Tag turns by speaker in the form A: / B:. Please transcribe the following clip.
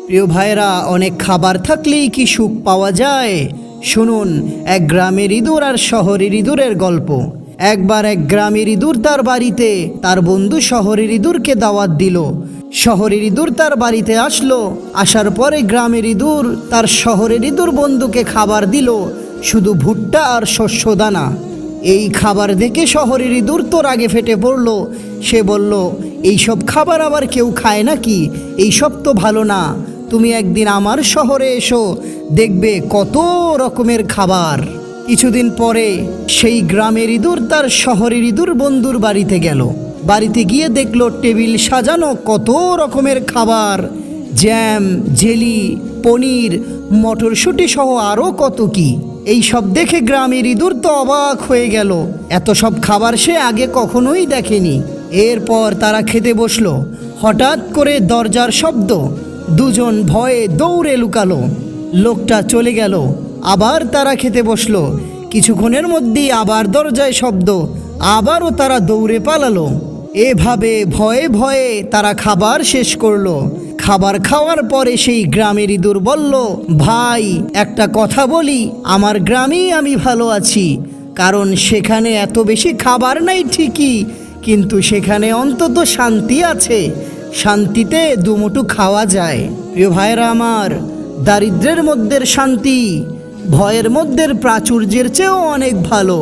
A: প্রিয় ভাইরা, অনেক খাবার থাকলেই কি সুখ পাওয়া যায়? শুনুন এক গ্রামের ইঁদুর আর শহরের ইঁদুরের গল্প। একবার এক গ্রামের ইঁদুর তার বাড়িতে তার বন্ধু শহরের ইঁদুরকে দাওয়াত দিল। শহরের ইঁদুর তার বাড়িতে আসলো। আসার পরে গ্রামের ইঁদুর তার শহরের ইঁদুর বন্ধুকে খাবার দিল, শুধু ভুট্টা আর শস্য দানা। এই খাবার দেখে শহরের ইঁদুর তো রাগে ফেটে পড়ল। সে বলল, এইসব খাবার আবার কেউ খায় নাকি? এইসব তো ভালো না। তুমি একদিন আমার শহরে এসো, দেখবে কত রকমের খাবার। কিছুদিন পরে সেই গ্রামের ইঁদুর তার শহরের ইঁদুর বন্ধুর বাড়িতে গেল। বাড়িতে গিয়ে দেখলো টেবিল সাজানো কত রকমের খাবার, জ্যাম, জেলি, পনির, মটরশুঁটি সহ আরও কত কি। এই সব দেখে গ্রামের ইঁদুর তো অবাক হয়ে গেল। এত সব খাবার সে আগে কখনোই দেখেনি। এরপর তারা খেতে বসলো। হঠাৎ করে দরজার শব্দ। দুজন ভয়ে দৌড়ে লুকালো। লোকটা চলে গেল। আবার তারা খেতে বসলো। কিছুক্ষণের মধ্যেই আবার দরজায় শব্দ। আবারও তারা দৌড়ে পালালো। এভাবে ভয়ে ভয়ে তারা খাবার শেষ করলো। খাবার খাওয়ার পরে সেই গ্রামের ইঁদুর বলল, ভাই, একটা কথা বলি, আমার গ্রামেই আমি ভালো আছি, কারণ সেখানে এত বেশি খাবার নাই ঠিকই, কিন্তু সেখানে অন্তত শান্তি আছে। শান্তিতে দুমুঠো খাওয়া যায়। প্রিয় ভাইরা আমার, দারিদ্র্যের মধ্যে শান্তি ভয়ের মধ্যে প্রাচুর্যের চেয়েও অনেক ভালো।